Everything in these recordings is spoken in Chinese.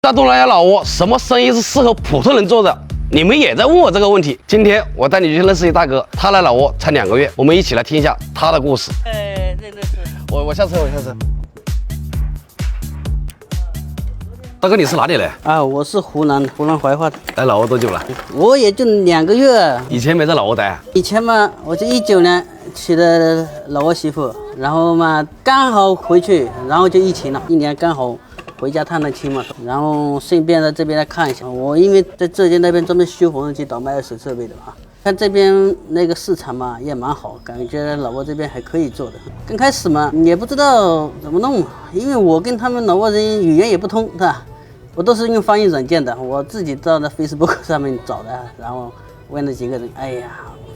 在东南亚老挝，什么生意是适合普通人做的？你们也在问我这个问题。今天我带你去认识一大哥，他来老挝才2个月，我们一起来听一下他的故事。对，我下车。大哥，你是哪里人？啊，我是湖南怀化的，来老挝多久了？我也就2个月。以前没在老挝待。以前嘛，我就19年娶的老挝媳妇，然后嘛刚好回去，然后就疫情了，1年刚好回家探亲嘛，然后顺便在这边来看一下。我因为在浙江那边专门修缝纫机、倒卖2手设备的嘛，看这边那个市场嘛也蛮好，感觉老挝这边还可以做的。刚开始嘛也不知道怎么弄嘛，因为我跟他们老挝人语言也不通，是吧？我都是用翻译软件的，我自己到那 Facebook 上面找的，然后问了几个人，哎呀，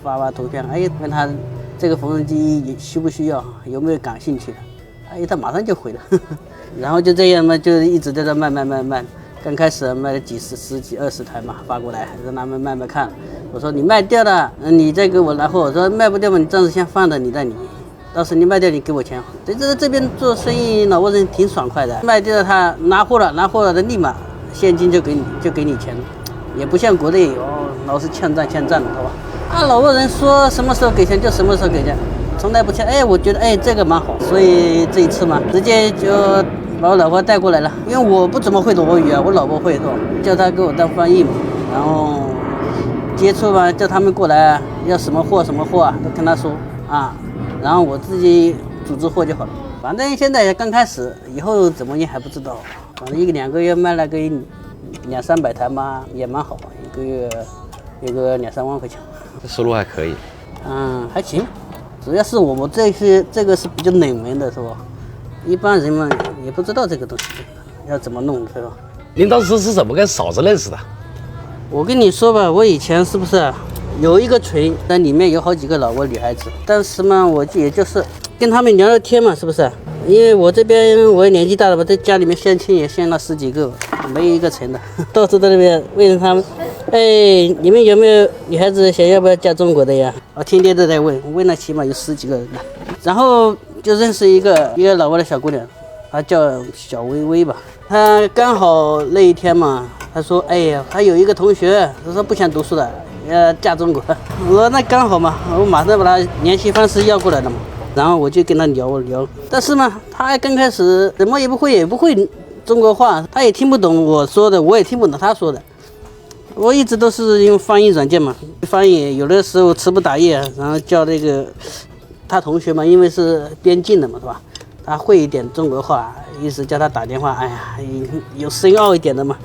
发图片，哎，问他这个缝纫机需不需要，有没有感兴趣的，哎，他马上就回了，然后就这样嘛，就一直在这卖。刚开始卖了10几20台嘛，发过来让他们卖看。我说你卖掉了，你再给我拿货。我说卖不掉嘛，你暂时先放着，你再理。到时你卖掉，你给我钱。这边做生意，老挝人挺爽快的，卖掉了他拿货了的立马现金就给你钱，也不像国内老是欠账的，是吧？啊，老挝人说什么时候给钱就什么时候给钱，从来不欠。哎，我觉得这个蛮好，所以这一次嘛，直接就把我老婆带过来了，因为我不怎么会老挝语啊，我老婆会是吧？叫她给我当翻译嘛，然后接触嘛，叫他们过来要什么货啊，都跟他说啊。然后我自己组织货就好了，反正现在也刚开始，以后怎么样还不知道。反正2个月卖了个200-300台嘛，也蛮好，一个月有个2-3万块钱，这收入还可以。还行，主要是我们这个是比较冷门的，是吧？一般人嘛也不知道这个东西要怎么弄，是吧？您当时是怎么跟嫂子认识的？我跟你说吧，我以前是不是有一个群，那里面有好几个老挝女孩子，但是嘛，我也就是跟他们聊聊天嘛，是不是？因为我这边我也年纪大了吧，在家里面相亲也相了10几个，没有一个成的，到处在那边问他们，你们有没有女孩子想要不要嫁中国的呀？我天天都在问了起码有10几个人了，然后就认识一个老挝的小姑娘，她叫小薇薇吧，她刚好那一天嘛，她说，她有一个同学，她说不想读书了。嫁中国，我说那刚好嘛，我马上把他联系方式要过来了嘛，然后我就跟他聊，但是嘛，他刚开始什么也不会中国话，他也听不懂我说的，我也听不懂他说的，我一直都是用翻译软件嘛，翻译有的时候词不达意，然后叫那个他同学嘛，因为是边境的嘛，是吧？他会一点中国话，意思叫他打电话，有深奥一点的嘛，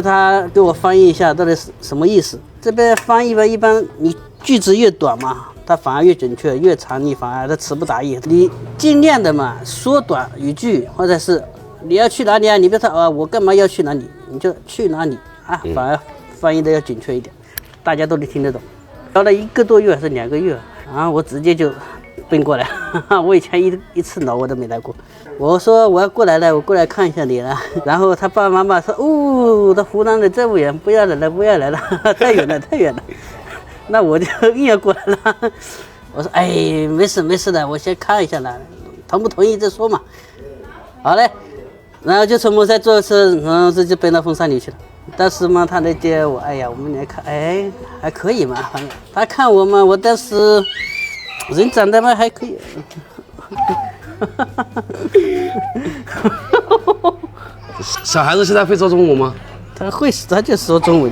他给我翻译一下到底是什么意思。这边翻译吧，一般你句子越短嘛，它反而越准确；越长你反而它词不达意。你尽量的嘛，缩短语句，或者是你要去哪里啊？你别说我干嘛要去哪里？你就去哪里啊？反而翻译的要准确一点，大家都能听得懂。聊了1个多月还是2个月，然后我直接就奔过来，我以前一次老挝都没来过。我说我要过来了，我过来看一下你了。然后他爸爸妈妈说，到湖南的这么远，不要来了，太远了。那我就硬要过来了。我说没事的，我先看一下了，同不同意再说嘛。好嘞，然后就从摩赛坐车，然后这就奔到凤山里去了。当时嘛，他来接我，我们来看，还可以嘛。他看我嘛，我当时人长得嘛还可以。小孩子现在会说中文吗？他就说中文。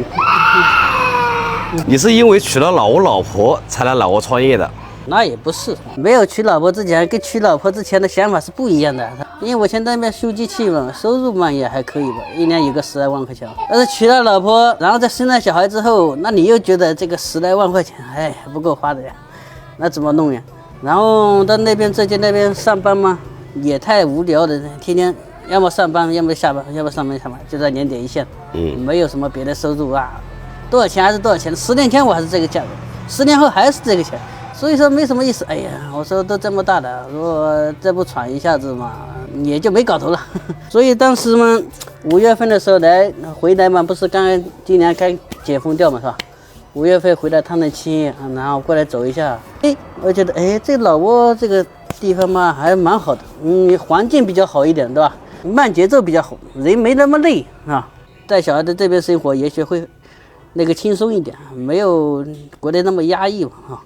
你是因为娶了老挝老婆才来老挝创业的？那也不是，没有娶老婆之前跟娶老婆之前的想法是不一样的。因为我现在那边修机器嘛，收入嘛也还可以吧，1年有个10来万块钱。但是娶了老婆，然后再生了小孩之后，那你又觉得这个10来万块钱，不够花的呀，那怎么弄呀？然后到浙江那边上班嘛，也太无聊了，天天要么上班，要么下班，要么上班，就在2点一线，没有什么别的收入啊。多少钱还是多少钱，10年前我还是这个价格，10年后还是这个钱，所以说没什么意思。我说都这么大了，如果再不闯一下子嘛，也就没搞头了。所以当时嘛，5月份的时候回来嘛，不是今年刚解封掉嘛，是吧？5月份回来探亲，然后过来走一下，我觉得这老挝这个地方嘛还蛮好的，环境比较好一点，对吧？慢节奏比较好，人没那么累啊。带小孩在这边生活，也许会那个轻松一点，没有国内那么压抑嘛啊。